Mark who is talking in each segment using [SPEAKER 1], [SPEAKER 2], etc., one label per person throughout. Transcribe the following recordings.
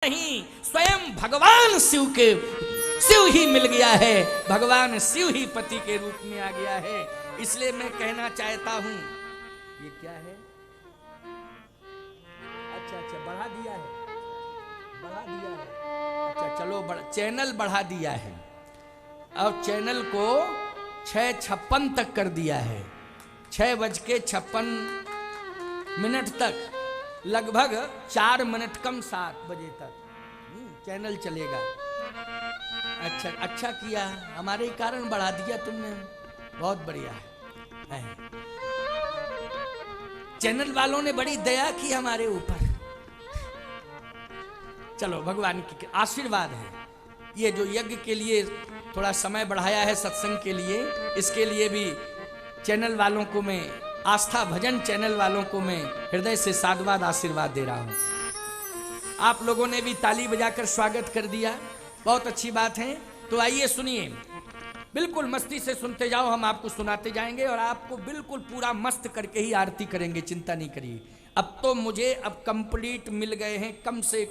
[SPEAKER 1] नहीं, स्वयं भगवान शिव ही मिल गया है, भगवान शिव ही पति के रूप में आ गया है। इसलिए मैं कहना चाहता हूं, ये क्या है? अच्छा बढ़ा दिया है, अच्छा चलो चैनल बढ़ा दिया है। अब चैनल को 6:56 तक कर दिया है, 6:56 तक, लगभग 4 मिनट कम 7 बजे तक चैनल चलेगा। अच्छा किया, हमारे कारण बढ़ा दिया तुमने, बहुत बढ़िया है। चैनल वालों ने बड़ी दया की हमारे ऊपर। चलो भगवान की आशीर्वाद है। ये जो यज्ञ के लिए थोड़ा समय बढ़ाया है सत्संग के लिए, इसके लिए भी चैनल वालों को मैं, आस्था भजन चैनल वालों को मैं हृदय से साधुवाद आशीर्वाद दे रहा हूं। आप लोगों ने भी ताली बजाकर स्वागत कर दिया, बहुत अच्छी बात है। तो आइए सुनिए, बिल्कुल मस्ती से सुनते जाओ, हम आपको सुनाते जाएंगे और आपको बिल्कुल पूरा मस्त करके ही आरती करेंगे, चिंता नहीं करिए। अब तो मुझे अब कंप्लीट मिल गए हैं, कम से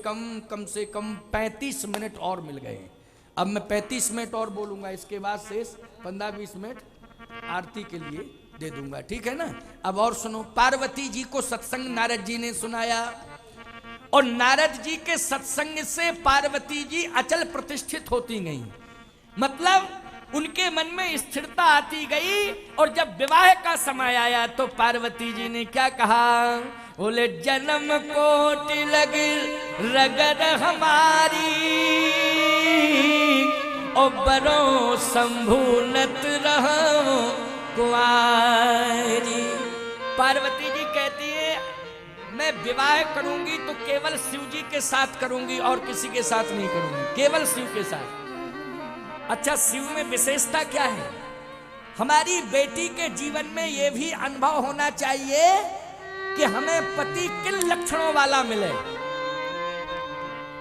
[SPEAKER 1] कम 35 मिनट और मिल गए हैं। अब मैं 35 मिनट और बोलूंगा, इसके बाद शेष 15-20 मिनट आरती के लिए दे दूंगा, ठीक है ना। अब और सुनो, पार्वती जी को सत्संग नारद जी ने सुनाया और नारद जी के सत्संग से पार्वती जी अचल प्रतिष्ठित होती गई, मतलब उनके मन में स्थिरता आती गई। और जब विवाह का समय आया तो पार्वती जी ने क्या कहा? बोले जन्म कोटि लगी रगड़ हमारी, और बरो शंभुनत रहो कुंवारी। पार्वती जी कहती है मैं विवाह करूंगी तो केवल शिव जी के साथ करूंगी और किसी के साथ नहीं करूंगी, केवल शिव के साथ। अच्छा, शिव में विशेषता क्या है? हमारी बेटी के जीवन में यह भी अनुभव होना चाहिए कि हमें पति किन लक्षणों वाला मिले,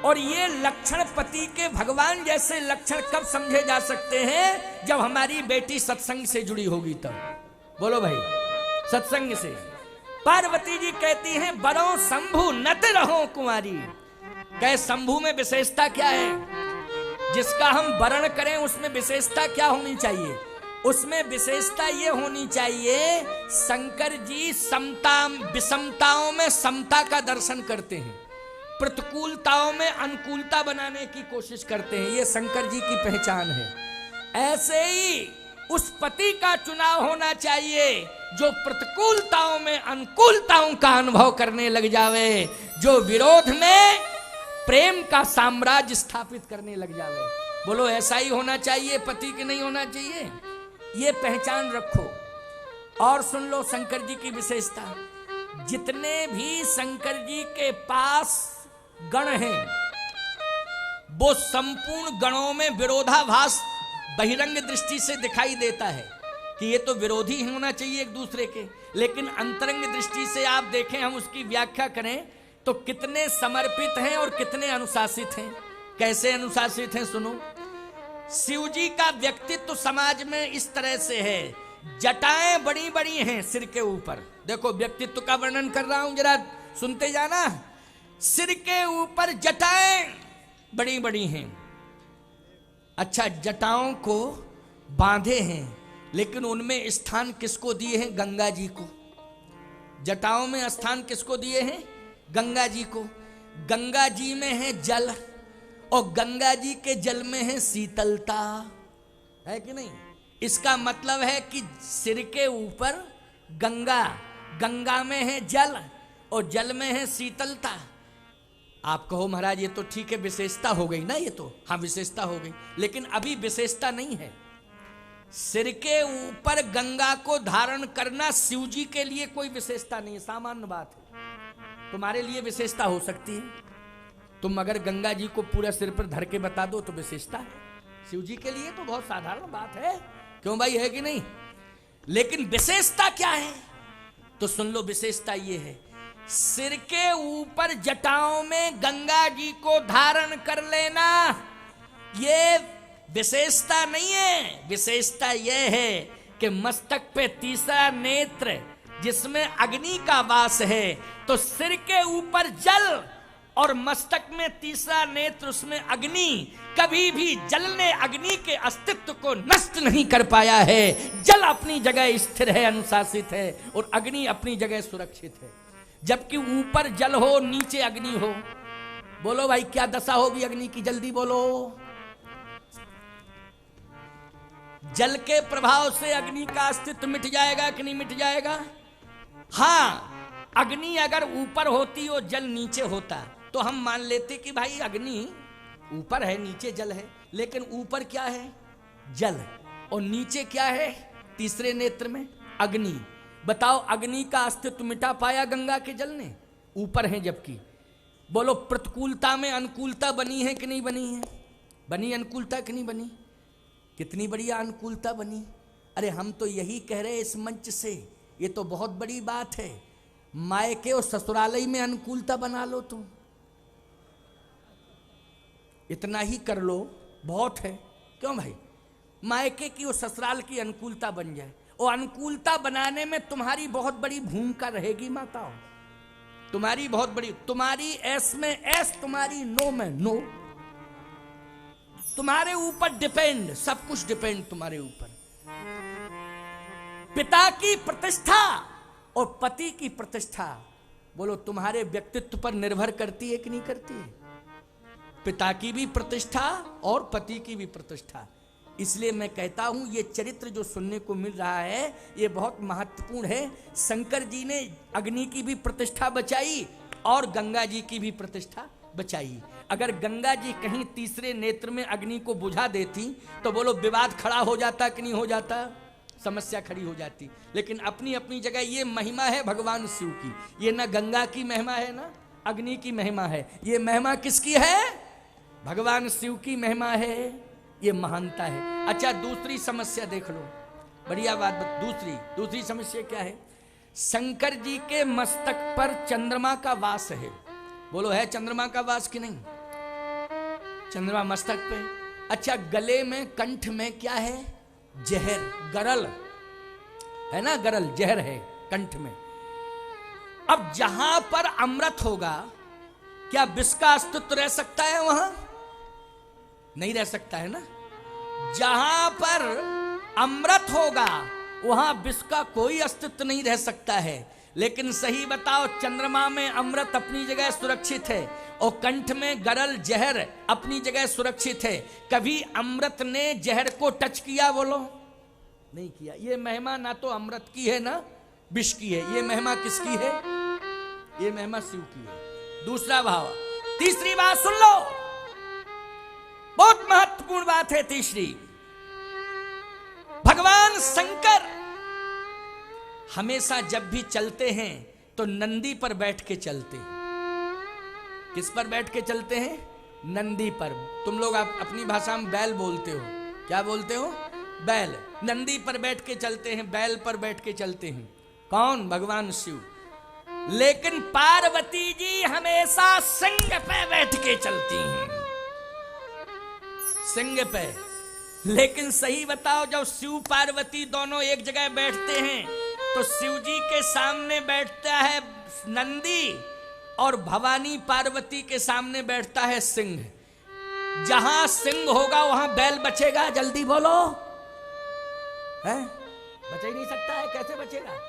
[SPEAKER 1] और ये लक्षण पति के भगवान जैसे लक्षण कब समझे जा सकते हैं? जब हमारी बेटी सत्संग से जुड़ी होगी तब। बोलो भाई, सत्संग से। पार्वती जी कहती हैं बरो शंभु नत रहो कुंवारी। कहे शंभु में विशेषता क्या है? जिसका हम वर्ण करें उसमें विशेषता क्या होनी चाहिए? उसमें विशेषता ये होनी चाहिए, शंकर जी समता विषमताओं में समता का दर्शन करते हैं, प्रतिकूलताओं में अनुकूलता बनाने की कोशिश करते हैं, ये शंकर जी की पहचान है। ऐसे ही उस पति का चुनाव होना चाहिए जो प्रतिकूलताओं में अनुकूलताओं का अनुभव करने लग जावे, जो विरोध में प्रेम का साम्राज्य स्थापित करने लग जावे। बोलो, ऐसा ही होना चाहिए पति की, नहीं होना चाहिए? ये पहचान रखो। और सुन लो शंकर जी की विशेषता। जितने भी शंकर जी के पास गण हैं, वो संपूर्ण गणों में विरोधाभास बहिरंग दृष्टि से दिखाई देता है कि ये तो विरोधी होना चाहिए एक दूसरे के, लेकिन अंतरंग दृष्टि से आप देखें, हम उसकी व्याख्या करें तो कितने समर्पित हैं और कितने अनुशासित हैं। कैसे अनुशासित हैं सुनो। शिव जी का व्यक्तित्व समाज में इस तरह से है, जटाएं बड़ी बड़ी हैं सिर के ऊपर। देखो, व्यक्तित्व का वर्णन कर रहा हूं, जरा सुनते जाना। सिर के ऊपर जटाएं बड़ी बड़ी हैं। अच्छा, जटाओं को बांधे हैं, लेकिन उनमें स्थान किसको दिए हैं? गंगा जी को। जटाओं में स्थान किसको दिए हैं? गंगा जी को। गंगा जी में है जल, और गंगा जी के जल में है शीतलता, है कि नहीं? इसका मतलब है कि सिर के ऊपर गंगा, गंगा में है जल और जल में है शीतलता। आप कहो महाराज ये तो ठीक है, विशेषता हो गई ना, ये तो हाँ विशेषता हो गई, लेकिन अभी विशेषता नहीं है। सिर के ऊपर गंगा को धारण करना शिव जी के लिए कोई विशेषता नहीं है, सामान्य बात है। तुम्हारे लिए विशेषता हो सकती है, तुम अगर गंगा जी को पूरा सिर पर धर के बता दो तो विशेषता है। शिव जी के लिए तो बहुत साधारण बात है, क्यों भाई, है कि नहीं? लेकिन विशेषता क्या है? तो सुन लो, विशेषता ये है, सिर के ऊपर जटाओं में गंगा जी को धारण कर लेना, ये विशेषता नहीं है। विशेषता यह है कि मस्तक पे तीसरा नेत्र जिसमें अग्नि का वास है, तो सिर के ऊपर जल और मस्तक में तीसरा नेत्र, उसमें अग्नि। कभी भी जल ने अग्नि के अस्तित्व को नष्ट नहीं कर पाया है। जल अपनी जगह स्थिर है, अनुशासित है, और अग्नि अपनी जगह सुरक्षित है। जबकि ऊपर जल हो, नीचे अग्नि हो, बोलो भाई क्या दशा होगी अग्नि की, जल्दी बोलो। जल के प्रभाव से अग्नि का अस्तित्व मिट जाएगा कि नहीं मिट जाएगा? हाँ, अग्नि अगर ऊपर होती और जल नीचे होता तो हम मान लेते कि भाई अग्नि ऊपर है, नीचे जल है। लेकिन ऊपर क्या है? जल, और नीचे क्या है? तीसरे नेत्र में अग्नि। बताओ, अग्नि का अस्तित्व मिटा पाया गंगा के जल ने? ऊपर है जबकि। बोलो, प्रतिकूलता में अनुकूलता बनी है कि नहीं बनी है? बनी अनुकूलता कि नहीं बनी? कितनी बढ़िया अनुकूलता बनी। अरे हम तो यही कह रहे इस मंच से, ये तो बहुत बड़ी बात है। मायके और ससुरालय में अनुकूलता बना लो तुम, इतना ही कर लो, बहुत है। क्यों भाई? मायके की और ससुराल की अनुकूलता बन जाए, और अनुकूलता बनाने में तुम्हारी बहुत बड़ी भूमिका रहेगी माताओं, तुम्हारी बहुत बड़ी। तुम्हारी एस में एस, तुम्हारी नो में नो, तुम्हारे ऊपर डिपेंड, सब कुछ डिपेंड तुम्हारे ऊपर। पिता की प्रतिष्ठा और पति की प्रतिष्ठा, बोलो तुम्हारे व्यक्तित्व पर निर्भर करती है कि नहीं करती है? पिता की भी प्रतिष्ठा और पति की भी प्रतिष्ठा। इसलिए मैं कहता हूं ये चरित्र जो सुनने को मिल रहा है ये बहुत महत्वपूर्ण है। शंकर जी ने अग्नि की भी प्रतिष्ठा बचाई और गंगा जी की भी प्रतिष्ठा बचाई। अगर गंगा जी कहीं तीसरे नेत्र में अग्नि को बुझा देती तो बोलो विवाद खड़ा हो जाता कि नहीं हो जाता? समस्या खड़ी हो जाती। लेकिन अपनी अपनी जगह ये महिमा है भगवान शिव की। ये ना गंगा की महिमा है ना अग्नि की महिमा है, ये महिमा किसकी है? भगवान शिव की महिमा है, ये महानता है। अच्छा, दूसरी समस्या देख लो, बढ़िया बात। दूसरी समस्या क्या है? शंकर जी के मस्तक पर चंद्रमा का वास है। बोलो, है चंद्रमा का वास कि नहीं? चंद्रमा मस्तक पे। अच्छा, गले में कंठ में क्या है? जहर, गरल है ना, गरल जहर है कंठ में। अब जहां पर अमृत होगा क्या विष का अस्तित्व रह सकता है? वहां नहीं रह सकता है ना। जहां पर अमृत होगा वहां विष का कोई अस्तित्व नहीं रह सकता है। लेकिन सही बताओ, चंद्रमा में अमृत अपनी जगह सुरक्षित है और कंठ में गरल जहर अपनी जगह सुरक्षित है। कभी अमृत ने जहर को टच किया? बोलो, नहीं किया। ये महिमा ना तो अमृत की है ना विष की है, ये महिमा किसकी है? ये महिमा शिव की है। दूसरा भाव। तीसरी बात सुन लो, बहुत महत्वपूर्ण बात है तीसरी। भगवान शंकर हमेशा जब भी चलते हैं तो नंदी पर बैठ के चलते हैं। किस पर बैठ के चलते हैं? नंदी पर। तुम लोग अपनी भाषा में बैल बोलते हो, क्या बोलते हो? बैल। नंदी पर बैठ के चलते हैं, बैल पर बैठ के चलते हैं। कौन? भगवान शिव। लेकिन पार्वती जी हमेशा सिंह पे बैठ के चलती हैं, सिंह पे। लेकिन सही बताओ, जब शिव पार्वती दोनों एक जगह बैठते हैं तो शिव जी के सामने बैठता है नंदी और भवानी पार्वती के सामने बैठता है सिंह। जहां सिंह होगा वहां बैल बचेगा? जल्दी बोलो, है? बच ही नहीं सकता है। कैसे बचेगा?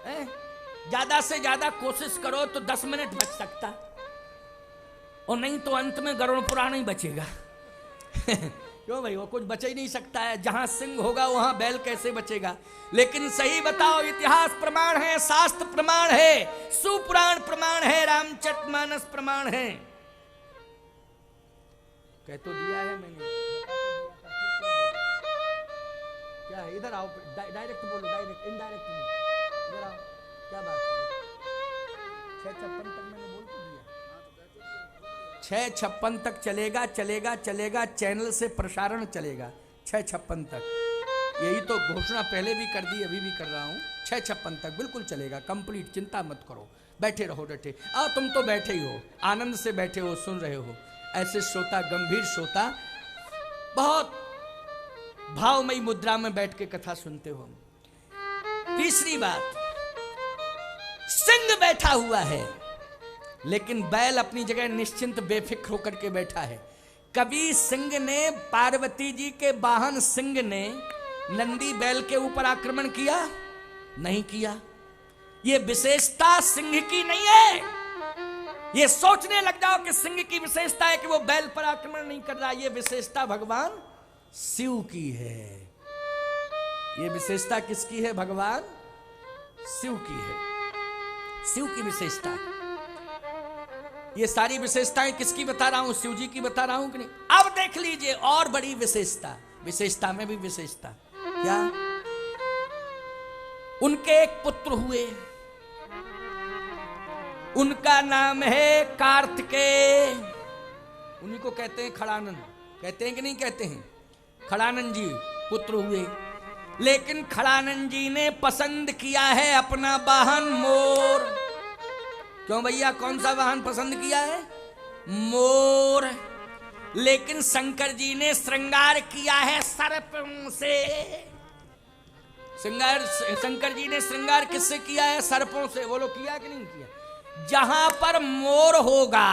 [SPEAKER 1] है? ज्यादा से ज्यादा कोशिश करो तो 10 मिनट बच सकता, और नहीं तो अंत में गरुड़ पुराण ही बचेगा। क्यों भाई? वो कुछ बच ही नहीं सकता है। जहां सिंह होगा वहां बैल कैसे बचेगा? लेकिन सही बताओ, इतिहास प्रमाण है, शास्त्र प्रमाण है, सुपुराण प्रमाण है, रामचरितमानस प्रमाण है। कह तो दिया है मैंने। क्या है? इधर आओ, डायरेक्ट बोलो, डायरेक्ट, इनडायरेक्ट नहीं। इधर आओ, क्या बात है? 6:56 तक मैंने बोल तो दिया। 6:56 तक चलेगा, चलेगा, चलेगा, चैनल से प्रसारण चलेगा 6:56 तक। यही तो घोषणा पहले भी कर दी, अभी भी कर रहा हूँ। 6:56 तक बिल्कुल चलेगा, कंप्लीट। चिंता मत करो, बैठे रहो डटे। आओ, तुम तो बैठे ही हो, आनंद से बैठे हो, सुन रहे हो। ऐसे श्रोता, गंभीर श्रोता, बहुत भावमयी मुद्रा में बैठ के कथा सुनते हो। तीसरी बात, सिंह बैठा हुआ है लेकिन बैल अपनी जगह निश्चिंत बेफिक्र होकर के बैठा है। कभी सिंह ने, पार्वती जी के वाहन सिंह ने नंदी बैल के ऊपर आक्रमण किया? नहीं किया। ये विशेषता सिंह की नहीं है। ये सोचने लग जाओ कि सिंह की विशेषता है कि वो बैल पर आक्रमण नहीं कर रहा। ये विशेषता भगवान शिव की है। ये विशेषता किसकी है? भगवान शिव की है। शिव की विशेषता है। ये सारी विशेषताएं किसकी बता रहा हूं? शिव जी की बता रहा हूं कि नहीं? अब देख लीजिए और बड़ी विशेषता, विशेषता में भी विशेषता। क्या? उनके एक पुत्र हुए, उनका नाम है कार्तिकेय। उन्हीं को कहते हैं खड़ानन। कहते हैं कि नहीं कहते हैं? खड़ानन जी पुत्र हुए, लेकिन खड़ानन जी ने पसंद किया है अपना वाहन मोर। क्यों भैया, कौन सा वाहन पसंद किया है? मोर। लेकिन शंकर जी ने श्रृंगार किया है सर्पों से। श्रृंगार, शंकर जी ने श्रृंगार किससे किया है? सर्पों से। बोलो किया कि नहीं किया? जहां पर मोर होगा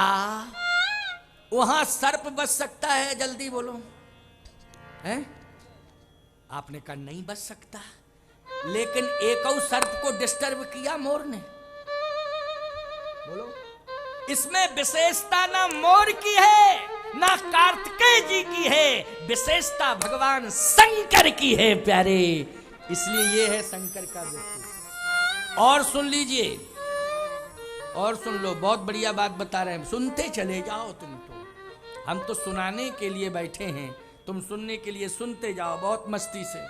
[SPEAKER 1] वहां सर्प बच सकता है? जल्दी बोलो। है? आपने कहा नहीं बच सकता, लेकिन एक और सर्प को डिस्टर्ब किया मोर ने। बोलो। इसमें विशेषता ना मोर की है ना कार्तिकेय जी की है, विशेषता भगवान शंकर की है प्यारे। इसलिए ये है शंकर का व्यक्ति। और सुन लीजिए, और सुन लो, बहुत बढ़िया बात बता रहे हैं, सुनते चले जाओ। हम तो सुनाने के लिए बैठे हैं, तुम सुनने के लिए सुनते जाओ बहुत मस्ती से।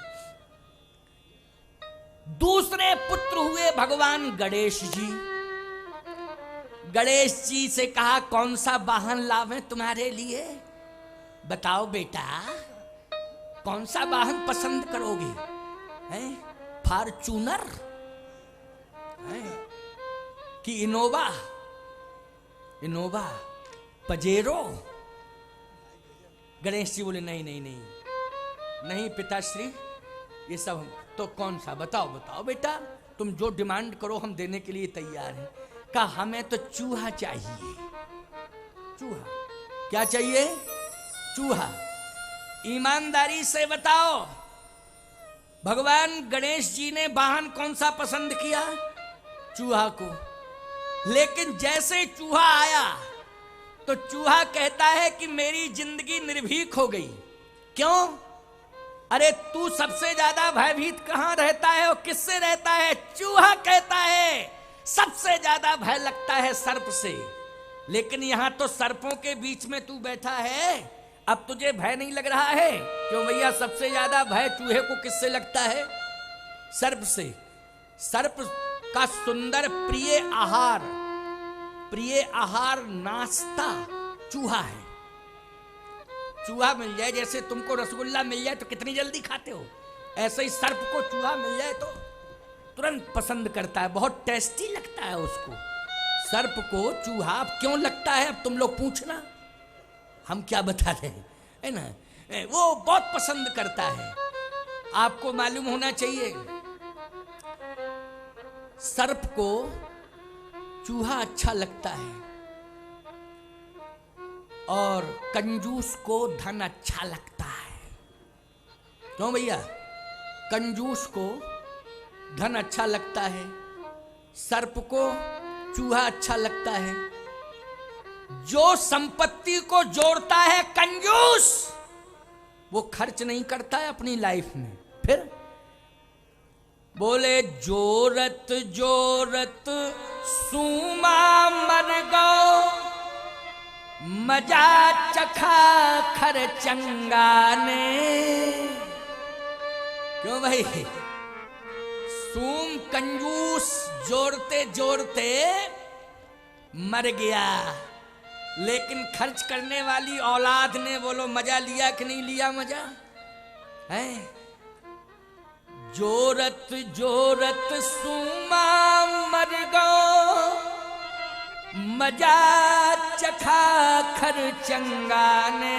[SPEAKER 1] दूसरे पुत्र हुए भगवान गणेश जी। गणेश जी से कहा कौन सा वाहन लावें तुम्हारे लिए? बताओ बेटा, कौन सा वाहन पसंद करोगे? हैं? फॉर्च्यूनर कि Innova? Innova, Pajero? Ganesh ji बोले नहीं नहीं नहीं नहीं पिताश्री, ये सब तो कौन सा? बताओ बताओ बेटा, तुम जो डिमांड करो हम देने के लिए तैयार हैं। कहा हमें तो चूहा चाहिए। चूहा? क्या चाहिए? चूहा। ईमानदारी से बताओ, भगवान गणेश जी ने वाहन कौन सा पसंद किया? चूहा को। लेकिन जैसे चूहा आया तो चूहा कहता है कि मेरी जिंदगी निर्भीक हो गई। क्यों? अरे तू सबसे ज्यादा भयभीत कहां रहता है और किससे रहता है? चूहा कहता है सबसे ज्यादा भय लगता है सर्प से। लेकिन यहां तो सर्पों के बीच में तू बैठा है, अब तुझे भय नहीं लग रहा है? क्यों भैया, सबसे ज्यादा भय चूहे को किससे लगता है? सर्प से। सर्प का सुंदर प्रिय आहार, प्रिय आहार नाश्ता चूहा है। चूहा मिल जाए, जैसे तुमको रसगुल्ला मिल जाए तो कितनी जल्दी खाते हो, ऐसे ही सर्प को चूहा मिल जाए तो तुरंत पसंद करता है, बहुत टेस्टी लगता है उसको। सर्प को चूहा क्यों लगता है अब तुम लोग पूछना, हम क्या बता रहे हैं, है ना? वो बहुत पसंद करता है। आपको मालूम होना चाहिए, सर्प को चूहा अच्छा लगता है और कंजूस को धन अच्छा लगता है। क्यों भैया? कंजूस को धन अच्छा लगता है, सर्प को चूहा अच्छा लगता है। जो संपत्ति को जोड़ता है कंजूस, वो खर्च नहीं करता है अपनी लाइफ में। फिर बोले जोरत जोरत सूमा मर गो, मजा चखा खरचंगा ने। क्यों भाई? सूम कंजूस जोड़ते जोड़ते मर गया, लेकिन खर्च करने वाली औलाद ने बोलो मजा लिया कि नहीं लिया? मजा है। जोरत जोरत सूमा मर गो, मजा चखा खरचंगा ने।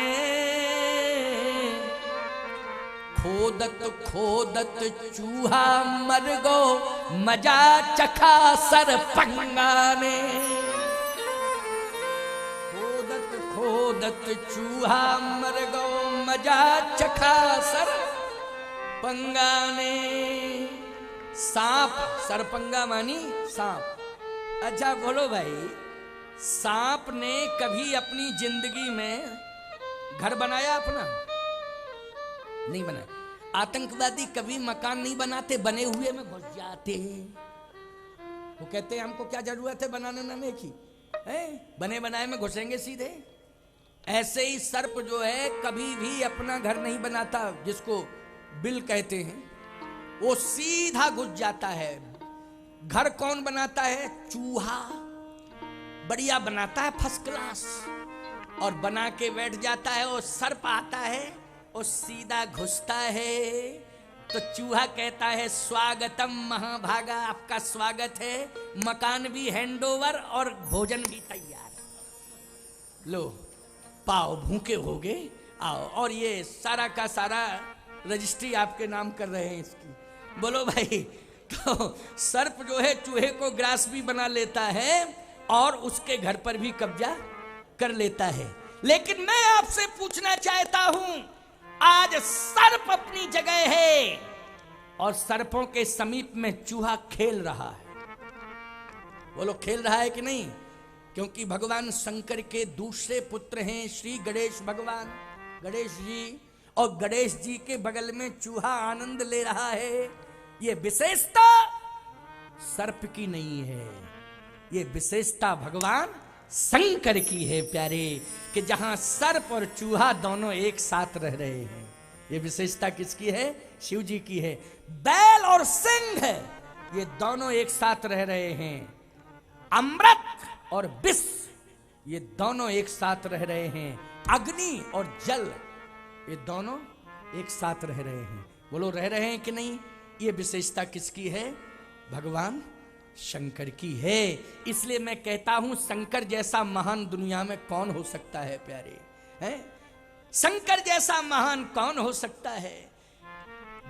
[SPEAKER 1] खोदत खोदत चूहा मर गो, मजा चखा सरपंगा ने। यशोदत चूहा मर गो मजा चखा सर पंगा ने। सांप, सरपंगा मानी सांप। अच्छा बोलो भाई, सांप ने कभी अपनी जिंदगी में घर बनाया अपना? नहीं बनाया। आतंकवादी कभी मकान नहीं बनाते, बने हुए में घुस जाते। वो कहते हैं हमको क्या जरूरत है बनाने बनाने की, है बने बनाए में घुसेंगे सीधे। ऐसे ही सर्प जो है कभी भी अपना घर नहीं बनाता, जिसको बिल कहते हैं, वो सीधा घुस जाता है। घर कौन बनाता है? चूहा बढ़िया बनाता है, फर्स्ट क्लास, और बना के बैठ जाता है। और सर्प आता है और सीधा घुसता है, तो चूहा कहता है स्वागतम महाभागा, आपका स्वागत है, मकान भी हैंडओवर और भोजन भी तैयार। लो पाओ, भूखे हो गए, आओ। और ये सारा का सारा रजिस्ट्री आपके नाम कर रहे हैं इसकी। बोलो भाई, तो सर्प जो है चूहे को ग्रास भी बना लेता है और उसके घर पर भी कब्जा कर लेता है। लेकिन मैं आपसे पूछना चाहता हूं, आज सर्प अपनी जगह है और सर्पों के समीप में चूहा खेल रहा है। बोलो खेल रहा है कि नहीं? क्योंकि भगवान शंकर के दूसरे पुत्र हैं श्री गणेश भगवान, गणेश जी, और गणेश जी के बगल में चूहा आनंद ले रहा है। ये विशेषता सर्प की नहीं है, ये विशेषता भगवान शंकर की है प्यारे, कि जहां सर्प और चूहा दोनों एक साथ रह रहे हैं। ये विशेषता किसकी है? शिव जी की है। बैल और सिंह ये दोनों एक साथ रह रहे हैं। अमृत और विष ये दोनों एक साथ रह रहे हैं। अग्नि और जल ये दोनों एक साथ रह रहे हैं। बोलो रह रहे हैं कि नहीं? ये विशेषता किसकी है? भगवान शंकर की है। इसलिए मैं कहता हूं शंकर जैसा महान दुनिया में कौन हो सकता है प्यारे, हैं? शंकर जैसा महान कौन हो सकता है?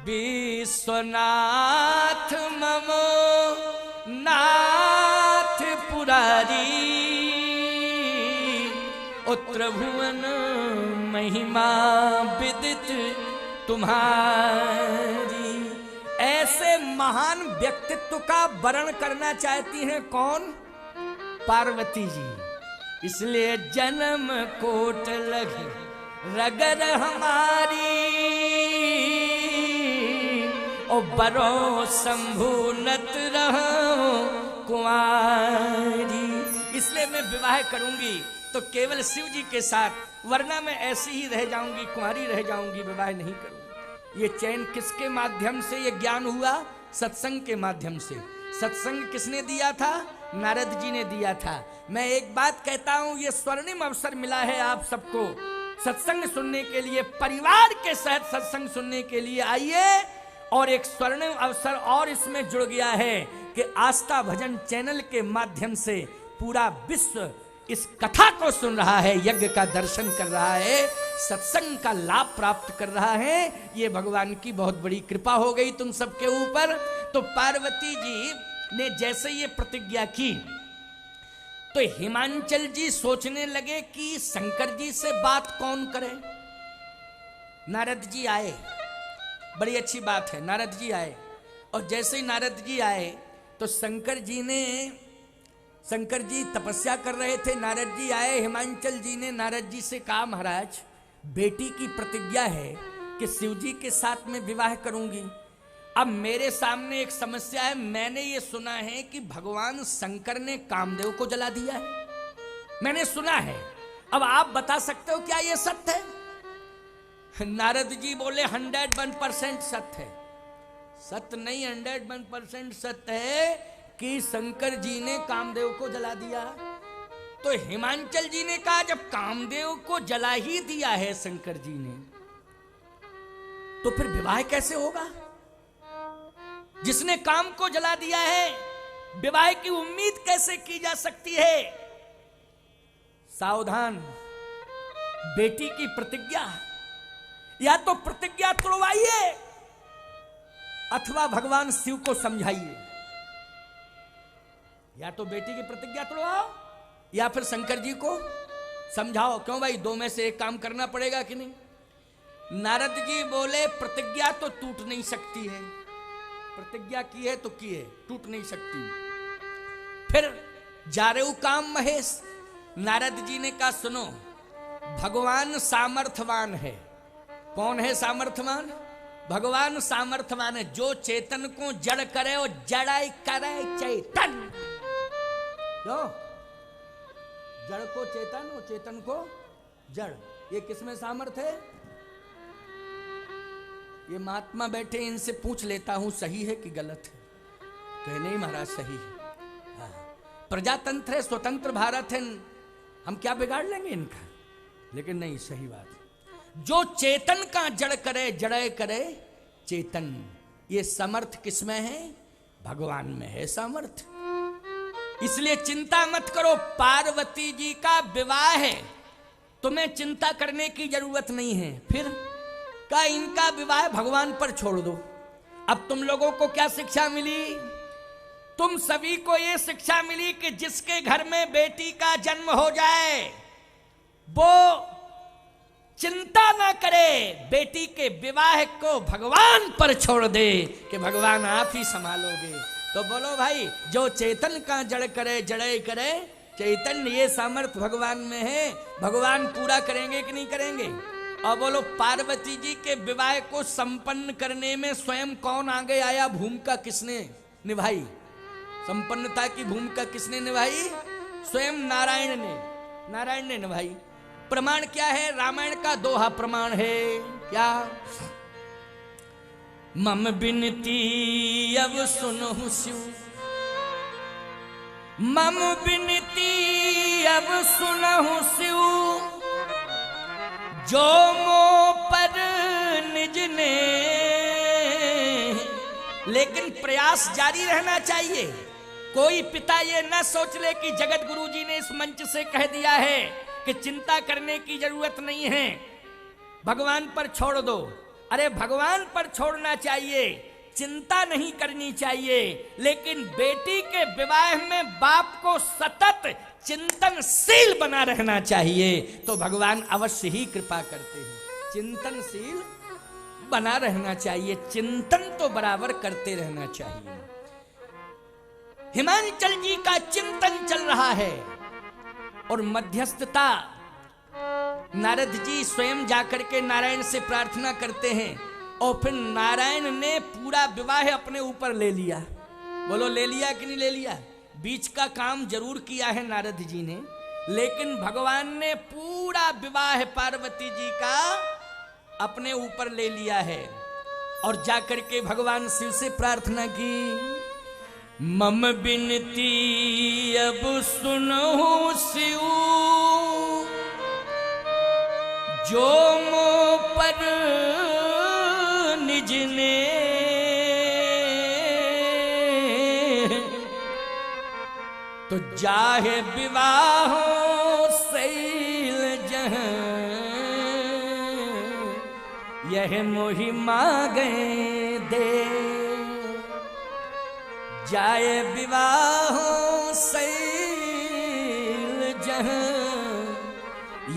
[SPEAKER 1] विश्वनाथ ममो नाथ पुरारी, उत्र भुवन महिमा विदित तुम्हारी। ऐसे महान व्यक्तित्व का वर्णन करना चाहती हैं कौन? पार्वती जी। इसलिए जन्म कोट लग रगर हमारी, ओ बरो शंभु नत रहो कुंवारी। इसलिए मैं विवाह करूंगी तो केवल शिव जी के साथ, वरना मैं ऐसी ही रह जाऊंगी, कुंवारी रह जाऊंगी, विवाह नहीं करूंगी। ये चैन किसके माध्यम से ये ज्ञान हुआ? सत्संग के माध्यम से। सत्संग किसने दिया था? नारद जी ने दिया था। मैं एक बात कहता हूं, ये स्वर्णिम अवसर मिला है आप सबको सत्संग सुनने के लिए, परिवार के साथ सत्संग सुनने के लिए आइए। और एक स्वर्णिम अवसर और इसमें जुड़ गया है कि आस्था भजन चैनल के माध्यम से पूरा विश्व इस कथा को सुन रहा है, यज्ञ का दर्शन कर रहा है, सत्संग का लाभ प्राप्त कर रहा है। ये भगवान की बहुत बड़ी कृपा हो गई तुम सबके ऊपर। तो पार्वती जी ने जैसे ये प्रतिज्ञा की तो हिमांचल जी सोचने लगे कि शंकर जी से बात कौन करे। नारद जी आए, बड़ी अच्छी बात है, नारद जी आए। और जैसे ही नारद जी आए तो शंकर जी तपस्या कर रहे थे, नारद जी आए। हिमांचल जी ने नारद जी से कहा महाराज बेटी की प्रतिज्ञा है कि शिव जी के साथ में विवाह करूंगी। अब मेरे सामने एक समस्या है, मैंने ये सुना है कि भगवान शंकर ने कामदेव को जला दिया है, मैंने सुना है। अब आप बता सकते हो क्या ये सत्य है? नारद जी बोले 101% सत्य है। सत्य नहीं, 101% सत्य है कि शंकर जी ने कामदेव को जला दिया। तो हिमांचल जी ने कहा जब कामदेव को जला ही दिया है शंकर जी ने, तो फिर विवाह कैसे होगा? जिसने काम को जला दिया है, विवाह की उम्मीद कैसे की जा सकती है? सावधान, बेटी की प्रतिज्ञा, या तो प्रतिज्ञा तोड़वाइए अथवा भगवान शिव को समझाइए। या तो बेटी की प्रतिज्ञा तोड़वाओ या फिर शंकर जी को समझाओ क्यों भाई, दो में से एक काम करना पड़ेगा कि नहीं? नारद जी बोले प्रतिज्ञा तो टूट नहीं सकती है, प्रतिज्ञा की है तो की है, टूट नहीं सकती। फिर जा रहे हो काम महेश। नारद जी ने कहा सुनो, भगवान सामर्थवान है। कौन है सामर्थवान? भगवान सामर्थवान है। जो चेतन को जड़ करे और जड़ाई करे चेतन। क्यों? जड़ को चेतन और चेतन को जड़, ये किसमें सामर्थ है? ये महात्मा बैठे, इनसे पूछ लेता हूं सही है कि गलत है। कहे नहीं महाराज सही है। हाँ। प्रजातंत्र है, स्वतंत्र भारत है, हम क्या बिगाड़ लेंगे इनका? लेकिन नहीं, सही बात है। जो चेतन का जड़ करे जड़े करे चेतन, ये समर्थ किसमें है? भगवान में है समर्थ। इसलिए चिंता मत करो, पार्वती जी का विवाह है, तुम्हें चिंता करने की जरूरत नहीं है। फिर का इनका विवाह भगवान पर छोड़ दो। अब तुम लोगों को क्या शिक्षा मिली? तुम सभी को यह शिक्षा मिली कि जिसके घर में बेटी का जन्म हो जाए वो चिंता ना करे, बेटी के विवाह को भगवान पर छोड़ दे कि भगवान आप ही संभालोगे। तो बोलो भाई, जो चेतन का जड़ करे जड़े करे चैतन्य, ये सामर्थ भगवान में है। भगवान पूरा करेंगे कि नहीं करेंगे? और बोलो, पार्वती जी के विवाह को संपन्न करने में स्वयं कौन आगे आया? भूमिका किसने निभाई? संपन्नता की भूमिका किसने निभाई? स्वयं नारायण ने। नारायण ने निभाई। प्रमाण क्या है? रामायण का दोहा प्रमाण है। क्या? मम बिनती अब सुनहु शिव, मम बिनती अब सुनहु शिव, जो मो पर निज ने। लेकिन प्रयास जारी रहना चाहिए। कोई पिता ये न सोच ले कि जगत गुरु जी ने इस मंच से कह दिया है कि चिंता करने की जरूरत नहीं है, भगवान पर छोड़ दो। अरे भगवान पर छोड़ना चाहिए, चिंता नहीं करनी चाहिए। लेकिन बेटी के विवाह में बाप को सतत चिंतनशील बना रहना चाहिए, तो भगवान अवश्य ही कृपा करते हैं। चिंतनशील बना रहना चाहिए, चिंतन तो बराबर करते रहना चाहिए। हिमांचल जी का चिंतन चल रहा है और मध्यस्थता नारद जी स्वयं जाकर के नारायण से प्रार्थना करते हैं और फिर नारायण ने पूरा विवाह अपने ऊपर ले लिया। बोलो, ले लिया कि नहीं ले लिया? बीच का काम जरूर किया है नारद जी ने, लेकिन भगवान ने पूरा विवाह पार्वती जी का अपने ऊपर ले लिया है। और जाकर के भगवान शिव से प्रार्थना की, मम बिनती अब सुनो शिव, जो मो पर निज ने। तो जाहे विवाह शैल जहां, यह मोहि मांगे दे। जाए विवाह शैल जहां,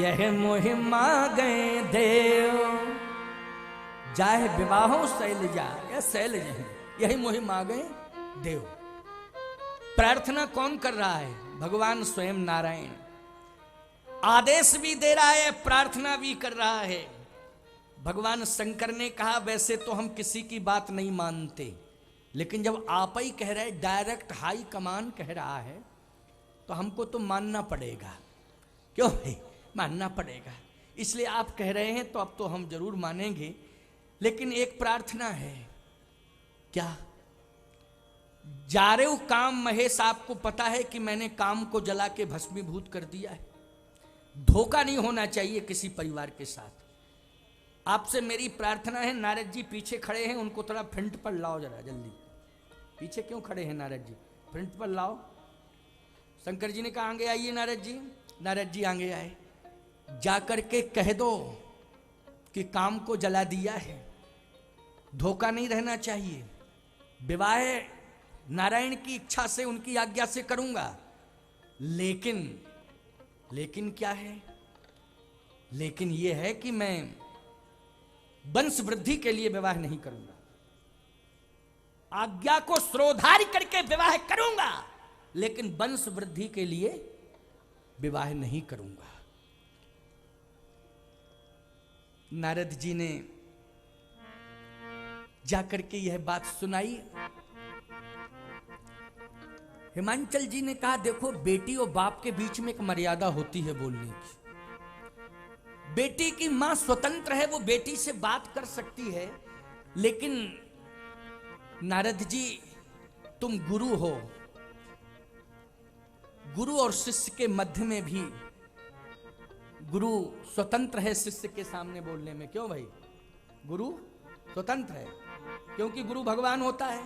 [SPEAKER 1] यह मोहि मांगे देव। जाए विवाह शैल जा, यह शैल जहां, यही मोहि मांगे देव। प्रार्थना कौन कर रहा है? भगवान स्वयं नारायण। आदेश भी दे रहा है, प्रार्थना भी कर रहा है। भगवान शंकर ने कहा, वैसे तो हम किसी की बात नहीं मानते, लेकिन जब आप ही कह रहे, डायरेक्ट हाई कमान कह रहा है, तो हमको तो मानना पड़ेगा। क्यों भाई? मानना पड़ेगा। इसलिए आप कह रहे हैं तो अब तो हम जरूर मानेंगे, लेकिन एक प्रार्थना है। क्या? जा रहे हो काम महेश, आपको पता है कि मैंने काम को जला के भस्मीभूत कर दिया है। धोखा नहीं होना चाहिए किसी परिवार के साथ। आपसे मेरी प्रार्थना है, नारद जी पीछे खड़े हैं, उनको थोड़ा फ्रंट पर लाओ जरा जल्दी। पीछे क्यों खड़े हैं नारद जी? फ्रंट पर लाओ। शंकर जी ने कहा आगे आइए नारद जी। नारद जी आगे आए। जाकर के कह दो कि काम को जला दिया है। धोखा नहीं रहना चाहिए। विवाह नारायण की इच्छा से, उनकी आज्ञा से करूंगा, लेकिन क्या है? लेकिन यह है कि मैं वंश वृद्धि के लिए विवाह नहीं करूंगा, आज्ञा को श्रोधार्य करके विवाह करूंगा, लेकिन वंश वृद्धि के लिए विवाह नहीं करूंगा। नारद जी ने जाकर के यह बात सुनाई। हिमांचल जी ने कहा, देखो बेटी और बाप के बीच में एक मर्यादा होती है बोलने की। बेटी की मां स्वतंत्र है, वो बेटी से बात कर सकती है, लेकिन नारद जी तुम गुरु हो, गुरु और शिष्य के मध्य में भी गुरु स्वतंत्र है शिष्य के सामने बोलने में। क्यों भाई? गुरु स्वतंत्र है क्योंकि गुरु भगवान होता है,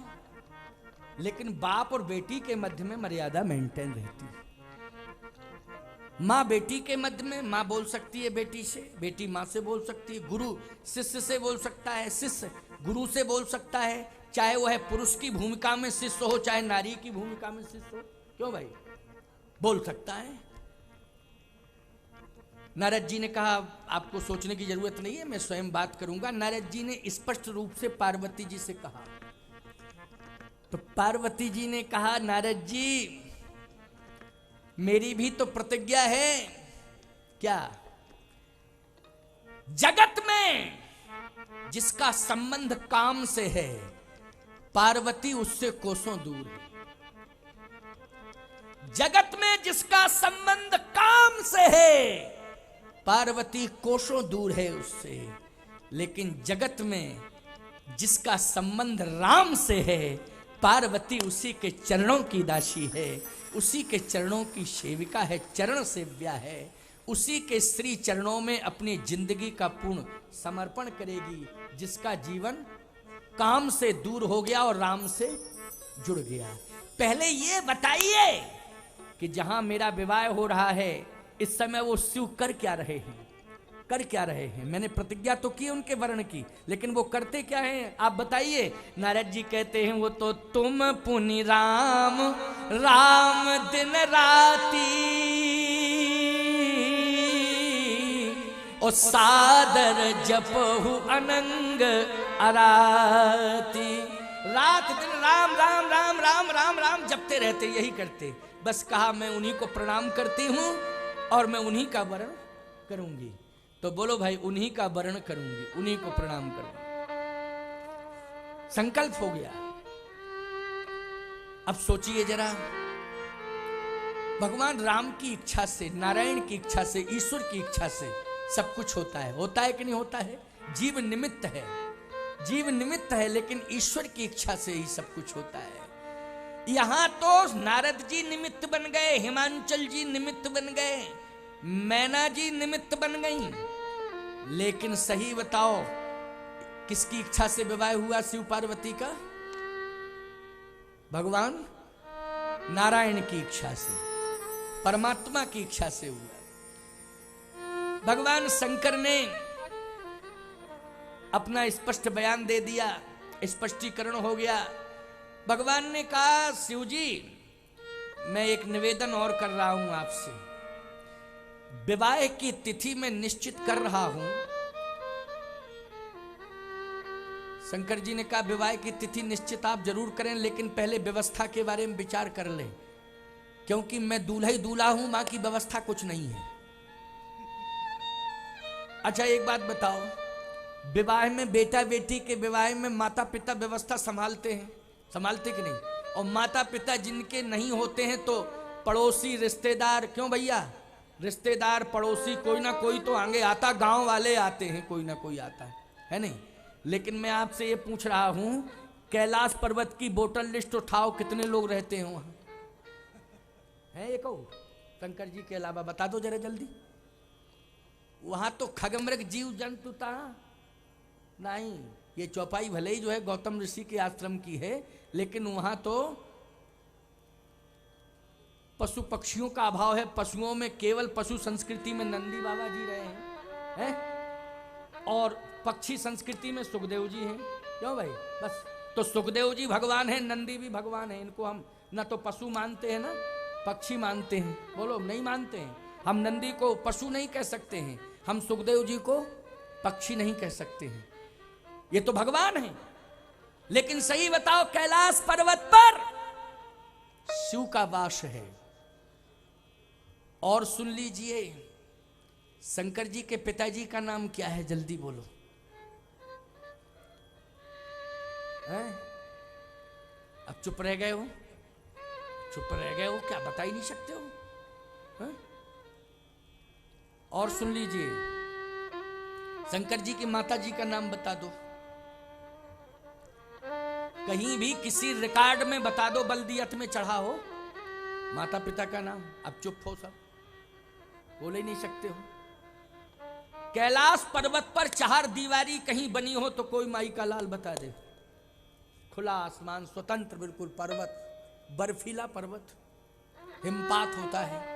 [SPEAKER 1] लेकिन बाप और बेटी के मध्य में मर्यादा मेंटेन रहती है। माँ बेटी के मध्य में माँ बोल सकती है बेटी से, बेटी माँ से बोल सकती है, गुरु शिष्य से बोल सकता है, शिष्य गुरु से बोल सकता है, चाहे वह पुरुष की भूमिका में शिष्य हो चाहे नारी की भूमिका में शिष्य हो। क्यों भाई? बोल सकता है। नारद जी ने कहा आपको सोचने की जरूरत नहीं है, मैं स्वयं बात करूंगा। नारद जी ने स्पष्ट रूप से पार्वती जी से कहा। तो पार्वती जी ने कहा, नारद जी मेरी भी तो प्रतिज्ञा है। क्या? जगत में जिसका संबंध काम से है, पार्वती उससे कोसों दूर है। जगत में जिसका संबंध काम से है, पार्वती कोसों दूर है उससे। लेकिन जगत में जिसका संबंध राम से है, पार्वती उसी के चरणों की दासी है, उसी के चरणों की सेविका है, चरण सेव्या है, उसी के श्री चरणों में अपनी जिंदगी का पूर्ण समर्पण करेगी। जिसका जीवन काम से दूर हो गया और राम से जुड़ गया। पहले ये बताइए कि जहां मेरा विवाह हो रहा है इस समय वो शिव कर क्या रहे हैं? कर क्या रहे हैं? मैंने प्रतिज्ञा तो की उनके वर्ण की, लेकिन वो करते क्या हैं आप बताइए। नारद जी कहते हैं, वो तो तुम पुनि राम राम दिन राती, और सादर जपहु अनंग अराती। रात दिन राम राम राम राम राम राम जपते रहते, यही करते। बस कहा मैं उन्हीं को प्रणाम करती हूं और मैं उन्हीं का वर्ण करूंगी। तो बोलो भाई, उन्हीं का वर्ण करूंगी, उन्हीं को प्रणाम करूंगी। संकल्प हो गया। अब सोचिए जरा, भगवान राम की इच्छा से, नारायण की इच्छा से, ईश्वर की इच्छा से सब कुछ होता है। होता है कि नहीं होता है? जीव निमित्त है, जीव निमित्त है, लेकिन ईश्वर की इच्छा से ही सब कुछ होता है। यहां तो नारद जी निमित्त बन गए, हिमांचल जी निमित्त बन गए, मैना जी निमित्त बन गई, लेकिन सही बताओ किसकी इच्छा से विवाह हुआ शिव पार्वती का? भगवान नारायण की इच्छा से, परमात्मा की इच्छा से हुआ। भगवान शंकर ने अपना स्पष्ट बयान दे दिया, स्पष्टीकरण हो गया। भगवान ने कहा, शिव जी मैं एक निवेदन और कर रहा हूं आपसे। विवाह की तिथि मैं निश्चित कर रहा हूं। शंकर जी ने कहा, विवाह की तिथि निश्चित आप जरूर करें, लेकिन पहले व्यवस्था के बारे में विचार कर लें, क्योंकि मैं दूल्हा ही दूल्हा हूं, मां की व्यवस्था कुछ नहीं है। अच्छा एक बात बताओ, विवाह में बेटा बेटी के विवाह में माता पिता व्यवस्था संभालते हैं, संभालते कि नहीं? और माता पिता जिनके नहीं होते हैं तो पड़ोसी रिश्तेदार, क्यों भैया, रिश्तेदार पड़ोसी कोई ना कोई तो आगे आता, गांव वाले आते हैं, कोई ना कोई आता है नहीं? लेकिन मैं आपसे ये पूछ रहा हूं, कैलाश पर्वत की वोटर लिस्ट उठाओ, कितने लोग रहते हैं वहां? है ये कहो शंकर जी के अलावा, बता दो जरा जल्दी। वहां तो खगमृग जीव जंतु था नहीं। ये चौपाई भले ही जो है गौतम ऋषि के आश्रम की है, लेकिन वहां तो पशु पक्षियों का अभाव है। पशुओं में केवल पशु संस्कृति में नंदी बाबा जी रहे हैं, और पक्षी संस्कृति में सुखदेव जी हैं। क्यों भाई? बस तो सुखदेव जी भगवान हैं, नंदी भी भगवान है। इनको हम ना तो पशु मानते हैं ना पक्षी मानते हैं। बोलो नहीं मानते हैं? हम नंदी को पशु नहीं कह सकते हैं, हम सुखदेव जी को पक्षी नहीं कह सकते हैं, ये तो भगवान है। लेकिन सही बताओ, कैलाश पर्वत पर शिव का वास है। और सुन लीजिए, शंकर जी के पिताजी का नाम क्या है, जल्दी बोलो। हैं? अब चुप रह गए हो, चुप रह गए हो, क्या बता ही नहीं सकते हो? हैं? और सुन लीजिए, शंकर जी की माता जी का नाम बता दो, कहीं भी किसी रिकॉर्ड में बता दो, बल्दियत में चढ़ा हो माता पिता का नाम। अब चुप हो सब, बोल ही नहीं सकते हो। कैलाश पर्वत पर चार दीवारी कहीं बनी हो तो कोई माई का लाल बता दे। खुला आसमान, स्वतंत्र बिल्कुल पर्वत, बर्फीला पर्वत, हिमपात होता है,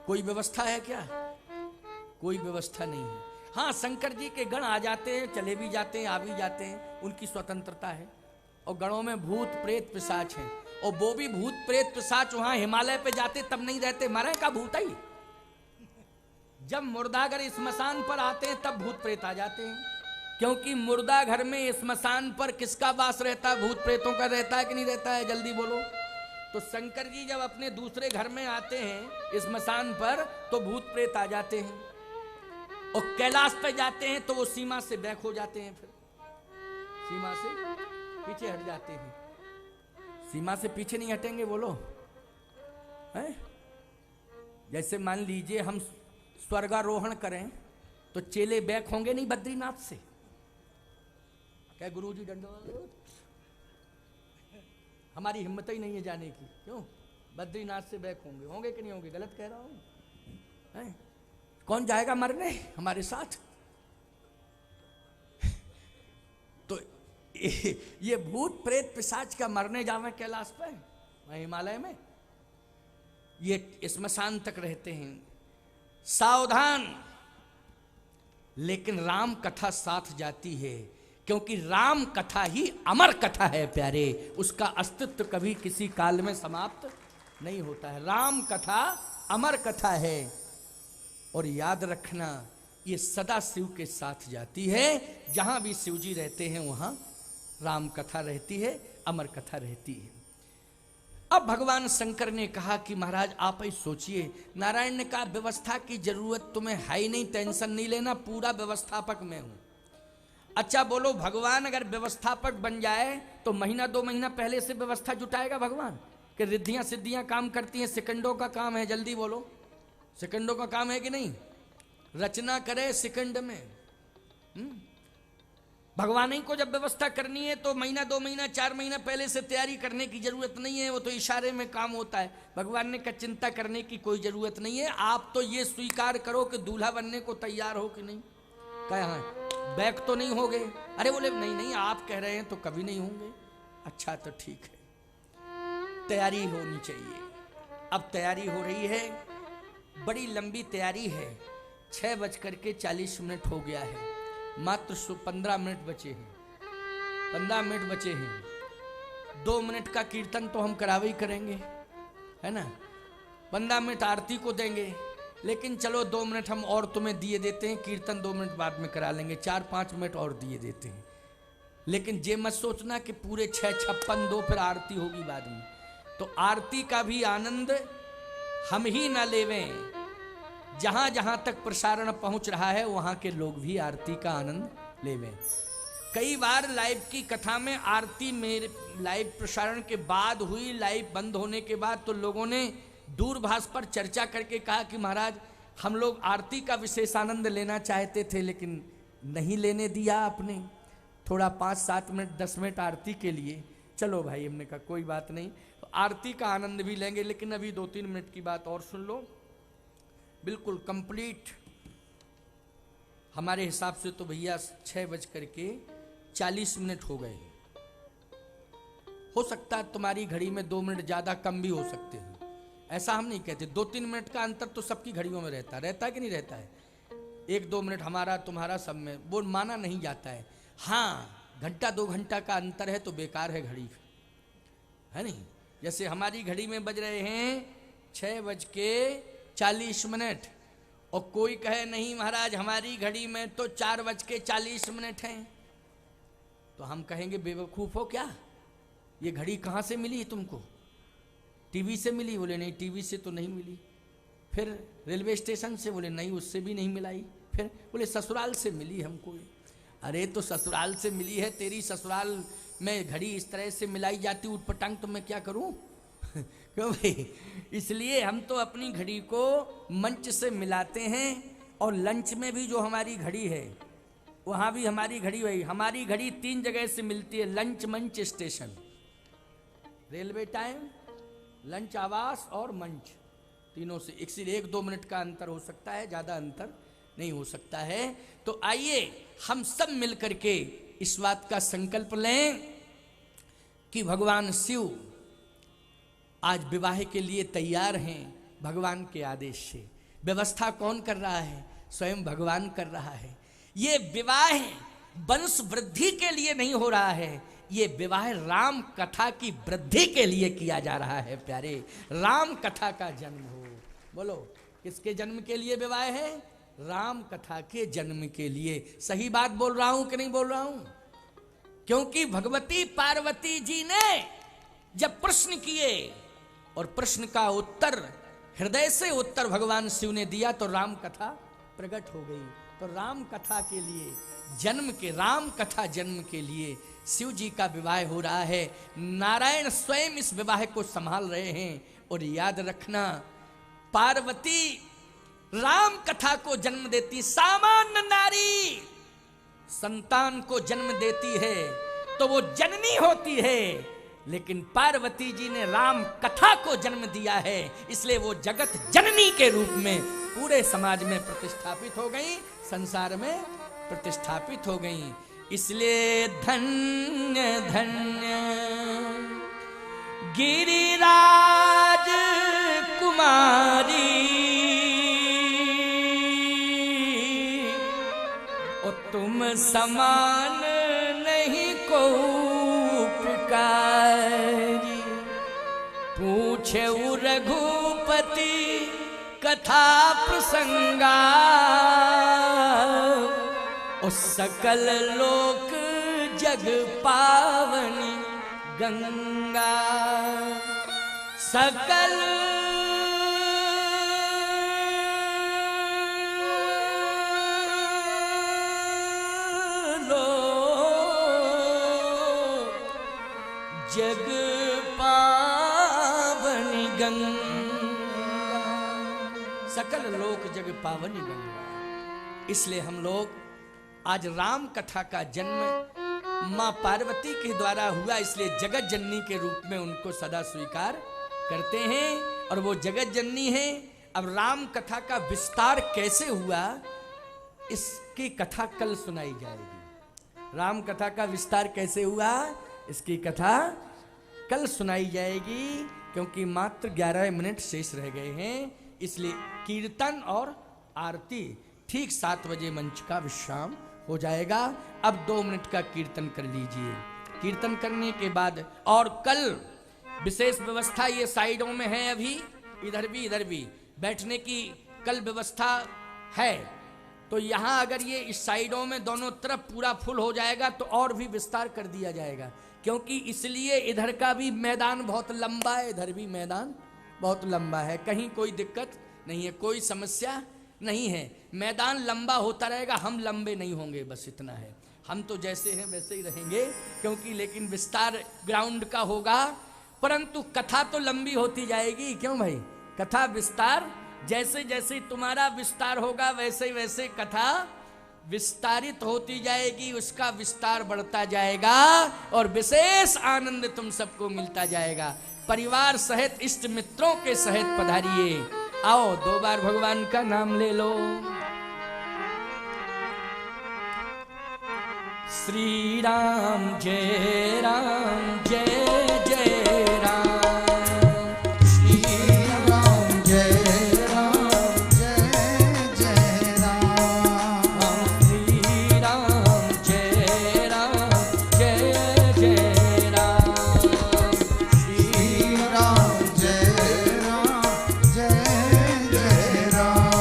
[SPEAKER 1] कोई व्यवस्था है क्या? कोई व्यवस्था नहीं है। हाँ, शंकर जी के गण आ जाते हैं, चले भी जाते हैं, आ भी जाते हैं, उनकी स्वतंत्रता है। और गणों में भूत प्रेत पिशाच हैं, और वो भी भूत प्रेत पिशाच वहां हिमालय पे जाते तब नहीं रहते, मरे का भूत ही। जब मुर्दागर स्मशान पर आते हैं तब भूत प्रेत आ जाते हैं, क्योंकि मुर्दा घर में स्मशान पर किसका वास रहता है? भूत प्रेतों का रहता है कि नहीं रहता है? जल्दी बोलो। तो शंकर जी जब अपने दूसरे घर में आते हैं स्मशान पर तो भूत प्रेत आ जाते हैं, और कैलाश पे जाते हैं तो वो सीमा से बैक हो जाते हैं, फिर सीमा से पीछे हट जाते हैं। सीमा से पीछे नहीं हटेंगे, बोलो है? जैसे मान लीजिए हम स्वर्गारोहण करें तो चेले बैक होंगे नहीं बद्रीनाथ से? क्या गुरुजी दंडवत? हमारी हिम्मत ही नहीं है जाने की, क्यों? बद्रीनाथ से बैक होंगे, होंगे कि नहीं होंगे? गलत कह रहा हूं? कौन जाएगा मरने हमारे साथ? तो ये भूत प्रेत पिशाच का मरने जावे कैलाश पे, वहां हिमालय में, ये स्मशान तक रहते हैं। सावधान, लेकिन राम कथा साथ जाती है, क्योंकि राम कथा ही अमर कथा है प्यारे, उसका अस्तित्व कभी किसी काल में समाप्त नहीं होता है। राम कथा अमर कथा है, और याद रखना ये सदा शिव के साथ जाती है। जहां भी शिव जी रहते हैं वहां राम कथा रहती है, अमर कथा रहती है। अब भगवान शंकर ने कहा कि महाराज आप ही सोचिए। नारायण ने कहा व्यवस्था की जरूरत तुम्हें है ही नहीं, टेंशन नहीं लेना, पूरा व्यवस्थापक मैं हूं। अच्छा बोलो, भगवान अगर व्यवस्थापक बन जाए तो महीना 2 महीना पहले से व्यवस्था जुटाएगा भगवान? कि रिद्धियां सिद्धियां काम करती हैं, सेकंडों का काम है, जल्दी बोलो, सेकंडों का काम है कि नहीं? रचना करे सेकंड में। भगवान ही को जब व्यवस्था करनी है तो महीना 2 महीना 4 महीना पहले से तैयारी करने की जरूरत नहीं है, वो तो इशारे में काम होता है। भगवान ने कहा चिंता करने की कोई जरूरत नहीं है, आप तो ये स्वीकार करो कि दूल्हा बनने को तैयार हो कि नहीं। कहा हाँ, बैक तो नहीं हो गए? अरे बोले नहीं नहीं, आप कह रहे हैं तो कभी नहीं होंगे। अच्छा तो ठीक है, तैयारी होनी चाहिए। अब तैयारी हो रही है, बड़ी लंबी तैयारी है। 6:40 हो गया है, मात्र 15 मिनट बचे हैं, 15 मिनट बचे हैं। 2 मिनट का कीर्तन तो हम करावे ही करेंगे, है ना? 15 मिनट आरती को देंगे, लेकिन चलो 2 मिनट हम और तुम्हें दिए देते हैं, कीर्तन 2 मिनट बाद में करा लेंगे, 4-5 मिनट और दिए देते हैं। लेकिन ये मत सोचना कि पूरे 6:56 दो, फिर आरती होगी बाद में। तो आरती का भी आनंद हम ही ना लेवें, जहां जहां तक प्रसारण पहुंच रहा है वहां के लोग भी आरती का आनंद लेवें। कई बार लाइव की कथा में आरती मेरे लाइव प्रसारण के बाद हुई, लाइव बंद होने के बाद तो लोगों ने दूरभाष पर चर्चा करके कहा कि महाराज हम लोग आरती का विशेष आनंद लेना चाहते थे लेकिन नहीं लेने दिया आपने, थोड़ा 5-7 मिनट 10 मिनट आरती के लिए। चलो भाई, हमने कहा कोई बात नहीं, तो आरती का आनंद भी लेंगे, लेकिन अभी 2-3 मिनट की बात और सुन लो। बिल्कुल कंप्लीट हमारे हिसाब से तो भैया 6:40 हो गए। हो सकता है तुम्हारी घड़ी में 2 मिनट ज्यादा कम भी हो सकते हैं, ऐसा हम नहीं कहते। 2-3 मिनट का अंतर तो सबकी घड़ियों में रहता है कि नहीं रहता है? 1-2 मिनट हमारा तुम्हारा सब में वो माना नहीं जाता है। हाँ, घंटा 2 घंटा का अंतर है तो बेकार है घड़ी, है नहीं? जैसे हमारी घड़ी में बज रहे हैं 6:40 और कोई कहे नहीं महाराज हमारी घड़ी में तो 4:40 हैं, तो हम कहेंगे बेवकूफ हो क्या, ये घड़ी कहाँ से मिली तुमको? टीवी से मिली? बोले नहीं टीवी से तो नहीं मिली। फिर रेलवे स्टेशन से? बोले नहीं उससे भी नहीं मिलाई। फिर बोले ससुराल से मिली हमको। अरे तो ससुराल से मिली है, तेरी ससुराल में घड़ी इस तरह से मिलाई जाती उटपटांग, तो मैं क्या करूं? क्यों भाई? इसलिए हम तो अपनी घड़ी को मंच से मिलाते हैं, और लंच में भी जो हमारी घड़ी है वहाँ भी हमारी घड़ी वही। हमारी घड़ी 3 जगह से मिलती है, लंच, मंच, स्टेशन। रेलवे टाइम, लंच आवास और मंच, तीनों से इसीलिए 1-2 मिनट का अंतर हो सकता है, ज़्यादा अंतर नहीं हो सकता है। तो आइए हम सब मिलकर के इस बात का संकल्प लें कि भगवान शिव आज विवाह के लिए तैयार हैं भगवान के आदेश से। व्यवस्था कौन कर रहा है? स्वयं भगवान कर रहा है। ये विवाह वंश वृद्धि के लिए नहीं हो रहा है, ये विवाह राम कथा की वृद्धि के लिए किया जा रहा है। प्यारे, राम कथा का जन्म हो। बोलो किसके जन्म के लिए विवाह है? राम कथा के जन्म के लिए। सही बात बोल रहा हूं कि नहीं बोल रहा हूं? क्योंकि भगवती पार्वती जी ने जब प्रश्न किए और प्रश्न का उत्तर, हृदय से उत्तर भगवान शिव ने दिया, तो राम कथा प्रकट हो गई। तो राम कथा के लिए जन्म के, राम कथा जन्म के लिए शिव जी का विवाह हो रहा है। नारायण स्वयं इस विवाह को संभाल रहे हैं। और याद रखना, पार्वती राम कथा को जन्म देती, सामान्य नारी संतान को जन्म देती है तो वो जननी होती है, लेकिन पार्वती जी ने राम कथा को जन्म दिया है, इसलिए वो जगत जननी के रूप में पूरे समाज में प्रतिष्ठापित हो गई, संसार में प्रतिष्ठापित हो गई। इसलिए धन्य धन्य गिरिराज कुमारी, और तुम समान नहीं को पुकारी। पूछे रघुपति कथा प्रसंगा, और सकल लोक जग पावनी गंगा। सकल जग पावनी गंगा, सकल लोक जग पावनी गंगा। इसलिए हम लोग आज राम कथा का जन्म मां पार्वती के द्वारा हुआ, इसलिए जगत जननी के रूप में उनको सदा स्वीकार करते हैं, और वो जगत जननी है। अब राम कथा का विस्तार कैसे हुआ, इसकी कथा कल सुनाई जाएगी। राम कथा का विस्तार कैसे हुआ, इसकी कथा कल सुनाई जाएगी, क्योंकि मात्र 11 मिनट शेष रह गए हैं। इसलिए कीर्तन और आरती ठीक 7 बजे मंच का विश्राम हो जाएगा। अब 2 मिनट का कीर्तन कर लीजिए। कीर्तन करने के बाद, और कल विशेष व्यवस्था ये साइडों में है, अभी इधर भी बैठने की कल व्यवस्था है। तो यहाँ अगर ये इस साइडों में दोनों तरफ पूरा फुल हो जाएगा तो और भी विस्तार कर दिया जाएगा, क्योंकि इसलिए इधर का भी मैदान बहुत लंबा है, इधर भी मैदान बहुत लंबा है। कहीं कोई दिक्कत नहीं है, कोई समस्या नहीं है। मैदान लंबा होता रहेगा, हम लंबे नहीं होंगे, बस इतना है। हम तो जैसे हैं वैसे ही रहेंगे, क्योंकि लेकिन विस्तार ग्राउंड का होगा, परंतु कथा तो लंबी होती जाएगी। क्यों भाई? कथा विस्तार, जैसे जैसे तुम्हारा विस्तार होगा वैसे वैसे कथा विस्तारित होती जाएगी, उसका विस्तार बढ़ता जाएगा, और विशेष आनंद तुम सबको मिलता जाएगा। परिवार सहित, इष्ट मित्रों के सहित पधारिए। आओ 2 बार भगवान का नाम ले लो। श्री राम जय राम, जय जय राम। श्री राम जय राम, जय जय राम। श्री राम जय राम, जय जय राम। श्री राम जय राम, जय जय राम।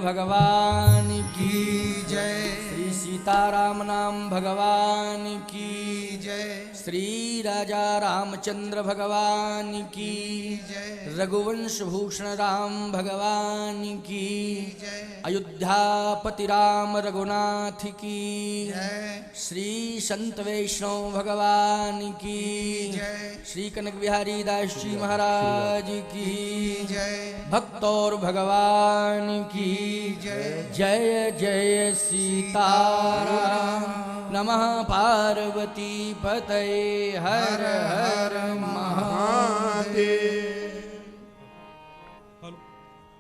[SPEAKER 1] भगवान की
[SPEAKER 2] जय।
[SPEAKER 1] श्री सीताराम नाम भगवान की
[SPEAKER 2] जय।
[SPEAKER 1] श्री राजा रामचंद्र भगवान की
[SPEAKER 2] जय।
[SPEAKER 1] रघुवंश भूषण राम भगवान की
[SPEAKER 2] जय।
[SPEAKER 1] अयोध्यापति राम रघुनाथ की
[SPEAKER 2] जय।
[SPEAKER 1] श्री संत वैष्णव भगवान की
[SPEAKER 2] जय।
[SPEAKER 1] श्री कनक बिहारी दास जी महाराज की
[SPEAKER 2] जय।
[SPEAKER 1] भक्त और भगवान की
[SPEAKER 2] जय।
[SPEAKER 1] जय जय सीताराम नमः पार्वती पतये हर हर महादेव।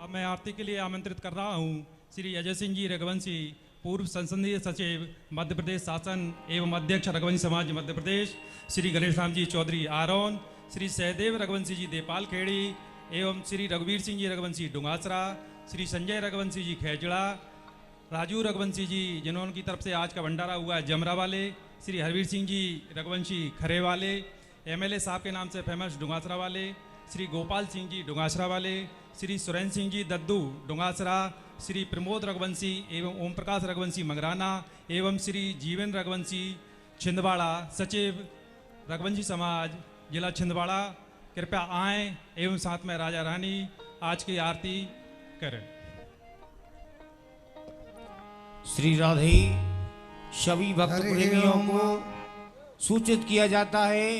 [SPEAKER 3] अब मैं आरती के लिए आमंत्रित कर रहा हूँ श्री अजय सिंह जी रघुवंशी, पूर्व संसदीय सचिव मध्य प्रदेश शासन एवं अध्यक्ष रघुवंशी समाज मध्य प्रदेश, श्री गणेश राम जी चौधरी आरोन, श्री सहदेव रघुवंशी जी देपाल खेड़ी एवं श्री रघुवीर सिंह जी रघुवंशी डुंगासरा, श्री संजय रघुवंशी जी खेजड़ा, राजू रघुवंशी जी जिन्होंने की तरफ से आज का भंडारा हुआ है जमरा वाले, श्री हरवीर सिंह जी रघुवंशी खरे वाले, एमएलए साहब के नाम से फेमस डुंगासरा वाले, श्री गोपाल सिंह जी डुंगासरा वाले, श्री सुरेंद्र सिंह जी दद्दू डुंगासरा, श्री प्रमोद रघुवंशी एवं ओम प्रकाश रघुवंशी मंगराना एवं श्री जीवन रघुवंशी छिंदवाड़ा, सचिव रघुवंशी समाज जिला छिंदवाड़ा, कृपया आएँ एवं साथ में राजा रानी आज की आरती करें।
[SPEAKER 4] श्री राधे। सभी भक्त प्रेमियों को सूचित किया जाता है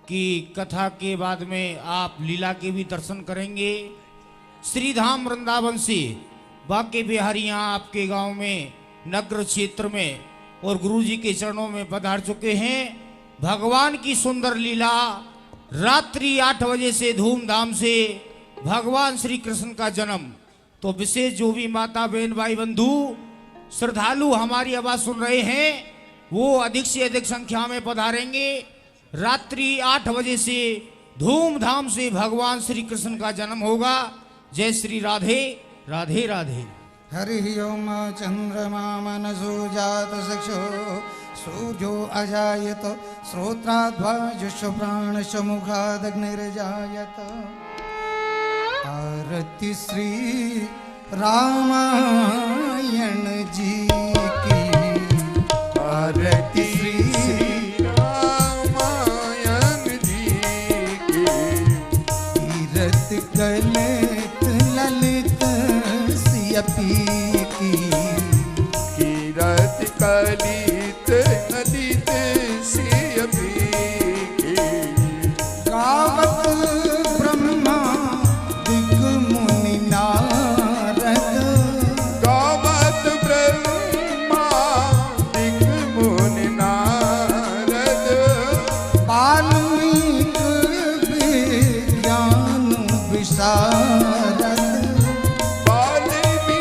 [SPEAKER 4] कि कथा के बाद में आप लीला के भी दर्शन करेंगे। श्री धाम वृंदावन से बाके बिहारी यहाँ आपके गांव में नगर क्षेत्र में और गुरु जी के चरणों में पधार चुके हैं। भगवान की सुंदर लीला रात्रि 8 बजे से धूमधाम से भगवान श्री कृष्ण का जन्म। तो विशेष जो भी माता बहन भाई बंधु श्रद्धालु हमारी आवाज सुन रहे हैं वो अधिक से अधिक संख्या में पधारेंगे। रात्रि 8 बजे से धूमधाम से भगवान श्री कृष्ण का जन्म होगा। जय श्री राधे राधे राधे।
[SPEAKER 2] हरि ओम चंद्रमा मनसो जात चक्षु सूर्यो अजायत श्रोत्राद्वाजुष प्राणश मुखादग्निर्जायत। आरती श्री रामायण जी की। आरती श्री रामायण जी की। तीरथ कलित ललित सियपी की।
[SPEAKER 5] कीरत कलित ललित सियपी की।
[SPEAKER 2] गावत ब्रह्मा दिग मुनि नारद।
[SPEAKER 5] गावत ब्रह्मा दिग मुनि नारद।
[SPEAKER 2] वाल्मीकि विज्ञान विशारद।
[SPEAKER 5] वाल्मीकि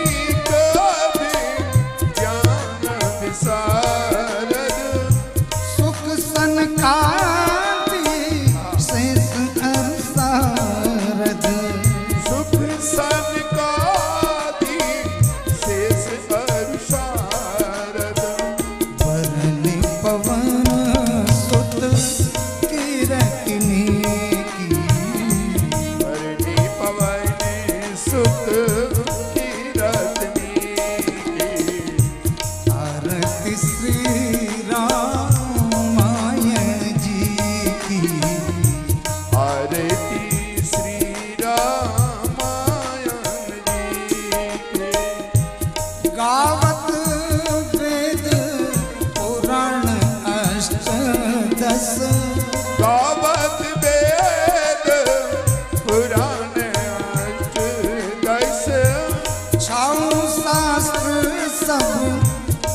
[SPEAKER 5] विज्ञान विशारद।
[SPEAKER 2] सुख सनकादि शेष अरसारद।
[SPEAKER 5] सुख सनकादि शेष अरुषारद।
[SPEAKER 2] वरनि पवन सुत किरकिनी की।
[SPEAKER 5] वरनि पवन सुत किरतनी की।
[SPEAKER 2] आरती श्री रामायण जी की।
[SPEAKER 5] आरती श्री रामायण जी की।
[SPEAKER 2] गावत वेद पुराण अष्टदश।
[SPEAKER 5] गावत वेद पुराण अष्टदश।
[SPEAKER 2] छाऊ शास्त्र सब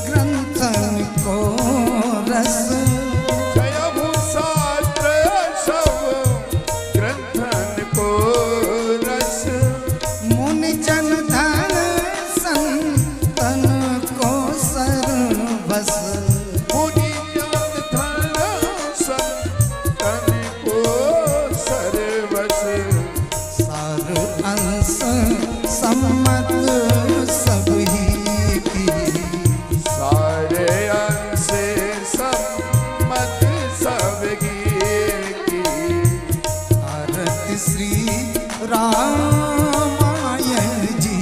[SPEAKER 2] ग्रंथन को रस।
[SPEAKER 5] जयमु शास्त्र सब ग्रंथन को रस।
[SPEAKER 2] मुनि जन धन संतन को सर्वस।
[SPEAKER 5] मुनि जन धन संतन को सर्वस।
[SPEAKER 2] सार अंश सम्मत सबही की।
[SPEAKER 5] सारे अंश सम्मत सबकी की।
[SPEAKER 2] आरती श्री रामायण जी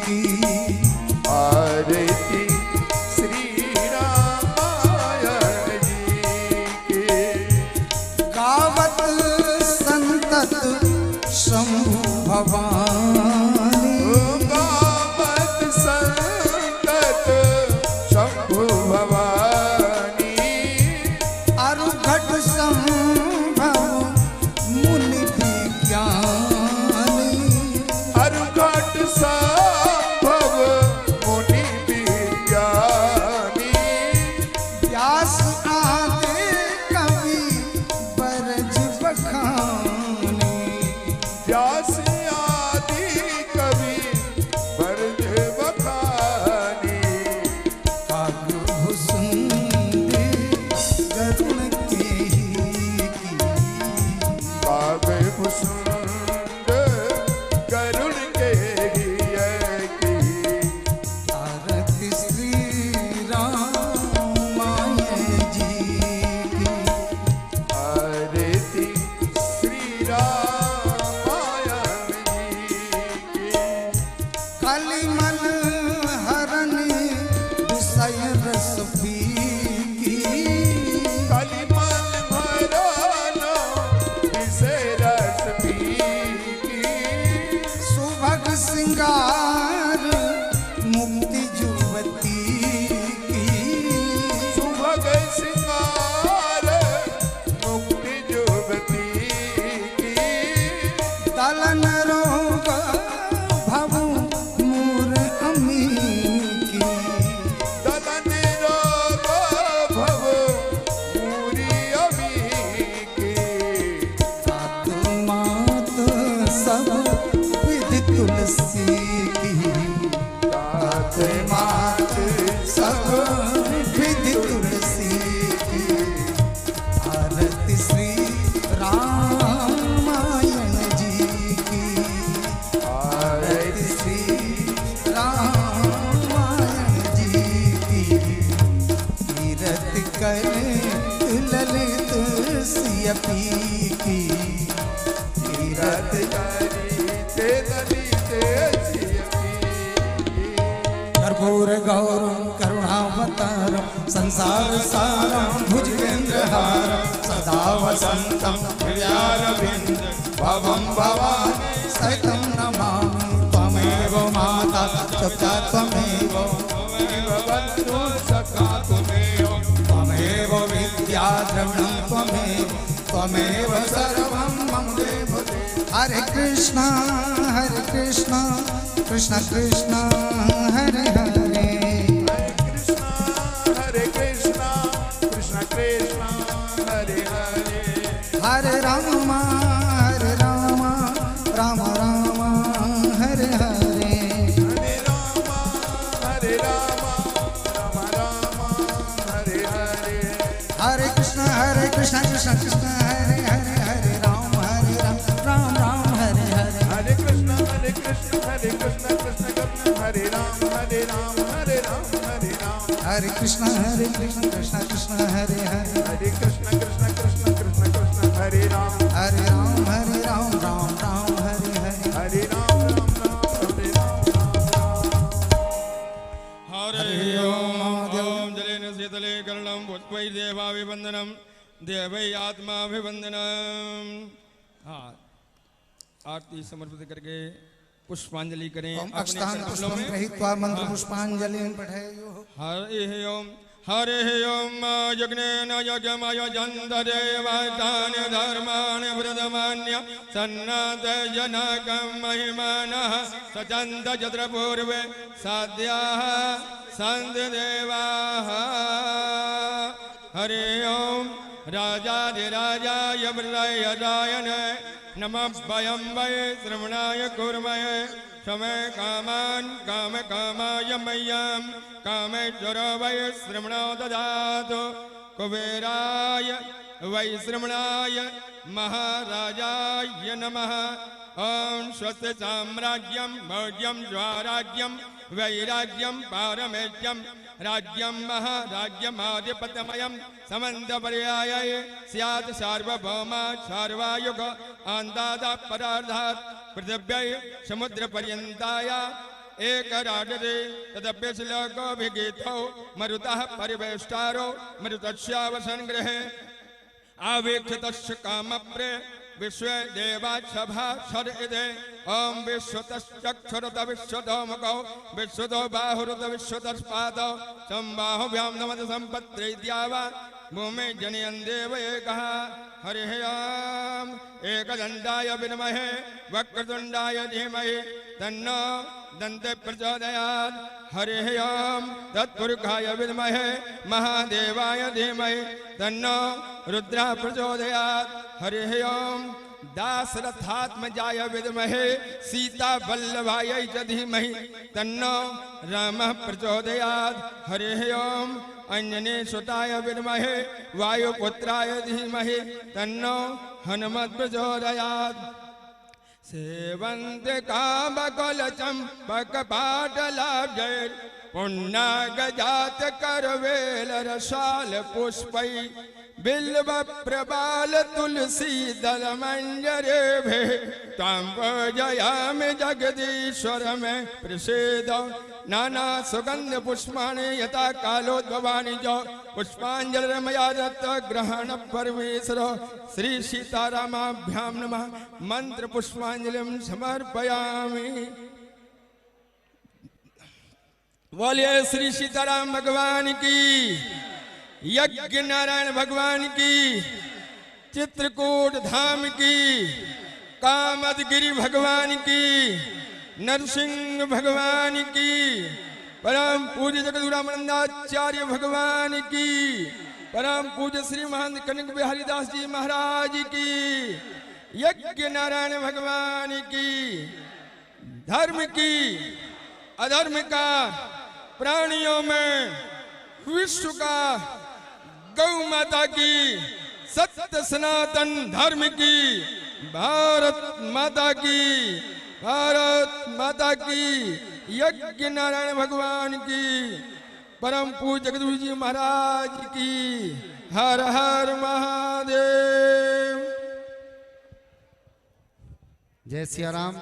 [SPEAKER 2] की। गावत शंभु भवानी
[SPEAKER 5] गावत संतत शंभु भवानी
[SPEAKER 2] अरु घट संभव मुनि विज्ञानी
[SPEAKER 5] अरु घट संभव मुनि विज्ञानी
[SPEAKER 2] व्यास आदि कवि बरज बखानी
[SPEAKER 5] व्यास आदि कवि बरज बखानी
[SPEAKER 2] काव्यभूषुंडी गरुण केही की
[SPEAKER 5] काव्य भूषुंड करुण के की
[SPEAKER 2] आरती श्री रामायण जी की
[SPEAKER 5] आरती श्री रामायण जी की
[SPEAKER 2] कलिमल हरनि विषय रस पीकी
[SPEAKER 5] कलिमल भराना विषय रस पी की
[SPEAKER 2] सुभग सिंगार मुक्ति जुवती की
[SPEAKER 5] सुभग सिंगार मुक्ति जुगती की
[SPEAKER 2] दलन रोग भव मूर अमी की
[SPEAKER 5] दलन रोग भव पूरी अमी की
[SPEAKER 2] तात मात सब विधि तुलसी की तात मात सब विधि तुलसी की आरती श्री रामायण जी की आरती श्री रामायण जी की कीरत करे ललित सियपी की कीरत
[SPEAKER 5] करी ते दलिते सियपी
[SPEAKER 2] कर्पूर गौरम करुणावतारम संसार सारम भुजगेन्द्रहारम सदा वसंतम हृदयारविंद भवम भवानी सहितं नमामि त्वमेव माता च त्वमेव
[SPEAKER 5] बंधु सखा तुमेव
[SPEAKER 2] त्वमेव विद्या द्रविणं त्वमेव सर्वं मम देव हरे कृष्णा कृष्ण कृष्ण हरे हरे
[SPEAKER 5] हरे कृष्णा कृष्ण कृष्ण हरे हरे
[SPEAKER 2] हरे राम राम राम हरे हरे
[SPEAKER 5] हरे राम राम राम हरे हरे
[SPEAKER 2] हरे कृष्ण कृष्ण कृष्ण हरे हरे हरे राम राम राम हरे हरे
[SPEAKER 5] हरे कृष्ण कृष्ण कृष्ण हरे राम हरे राम हरे राम हरे राम
[SPEAKER 2] हरे कृष्ण कृष्ण कृष्ण हरे हरे
[SPEAKER 5] हरे कृष्ण कृष्ण हरे राम
[SPEAKER 2] राम राम हरे हरे
[SPEAKER 5] हरे राम हरे राम
[SPEAKER 3] हरे ओम ओम जलेन शीतले कर्णम पुष्पैर्देवाभिवन्दनं देवै आत्माभिवन्दनं। हाँ, आरती समर्पित करके पुष्पांजलि करें
[SPEAKER 2] ओम
[SPEAKER 3] अपने
[SPEAKER 2] अक्षतान
[SPEAKER 3] चरणों
[SPEAKER 2] पुष्पं
[SPEAKER 3] में।
[SPEAKER 2] गृहीत्वा मंत्र पुष्पांजलि पठेयुः
[SPEAKER 3] हरे ओम यज्ञेन यज्ञमयजन्त देवतानि धर्माणि व्रतमान्य सन्नाथ जनकं महिमानः सचन्त यत्र पूर्वे साध्याः सन्ति देवाः। हरे ओम राजाधिराजाय प्रलयदायन नमः वयं वै श्रवणाय कुर्महे समय कामान् कामकामाय मह्यं कामेश्वर वै श्रवणो ददातु कुबेराय वै श्रवणाय महाराजाय नमः। ओम स्वस्ति साम्राज्यं भौज्यं स्वराज्यं वैराग्यं पारमेष्यं राज्यं महाराज्यमाधिपत्यमयं समन्तपर्याय स्यात् सार्वभौमा सार्वायुग आन्तादात् परार्धात् पृथिव्यै समुद्रपर्यन्ताय एकराडरे तदप्य श्लोकोऽभिगीतो मरुतः परिवेष्टारो मरुतस्यावसन्गृहे आवेक्षितस्य कामप्रे
[SPEAKER 6] विश्व देवा सभा सद इदे ओम विश्वतश्चक्षुरत विश्वतोमुखो विश्वतो बाहुरत विश्वतस्पाद संबाहुभ्यां नमत संपत्तिद्यावा भूमि जनयन् देव एकः हरिः ओम् एकदन्ताय विद्महे वक्रतुण्डाय धीमहि तन्नो दन्ते प्रचोदयात् हरिः ओम् तत्पुरुषाय विद्महे महादेवाय धीमहि तन्नो रुद्रः प्रचोदयात् हरिः ओम् दाशरथात्मजाय विद्महे सीता वल्लभाय च धीमहि तन्नो रामः प्रचोदयात् हरिः ओम् अंजनी सुताय विद्महे वायुपुत्राय धीमहि तन्नो हनुमत् प्रचोदयात् सेवन्त कामकुल चंपक पाटलाब्जै पुण्यगजात करवेल रसाल पुष्पै बिल्व प्रबाल तुलसी दल मंजरे भे ताम जयामि जगदीश्वर में प्रसिद्ध नाना सुगंध पुष्पाणि यथा कालोद्भवानि च पुष्पांजलि मया दत्त ग्रहण परमेश्वर श्री सीतारामाभ्यां नमः मंत्र पुष्पांजलिं समर्पयामि। बोलिए श्री सीताराम भगवान की, यज्ञ नारायण भगवान की, चित्रकूट धाम की, कामदगिरि भगवान की, नरसिंह भगवान की, परम पूज्य जगदुरामानंदाचार्य भगवान की, परम पूज्य श्री महंत कनक बिहारी दास जी महाराज की, यज्ञ नारायण भगवान की, धर्म की अधर्म का प्राणियों में विश्व का गौ माता की सत्य सनातन धर्म की भारत माता की यज्ञ नारायण भगवान की परम पूज्य जगदीश जी महाराज की हर हर महादेव।
[SPEAKER 2] जय सिया राम।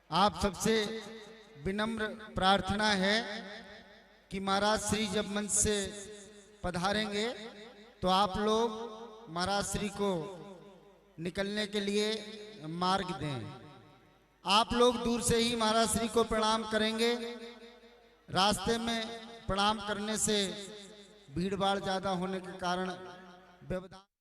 [SPEAKER 2] आप सबसे विनम्र प्रार्थना है कि महाराज श्री जब मंच से पधारेंगे तो आप लोग महाराज श्री को निकलने के लिए मार्ग दें। आप लोग दूर से ही महाराज श्री को प्रणाम करेंगे। रास्ते में प्रणाम करने से भीड़ भाड़ ज्यादा होने के कारण व्यवधान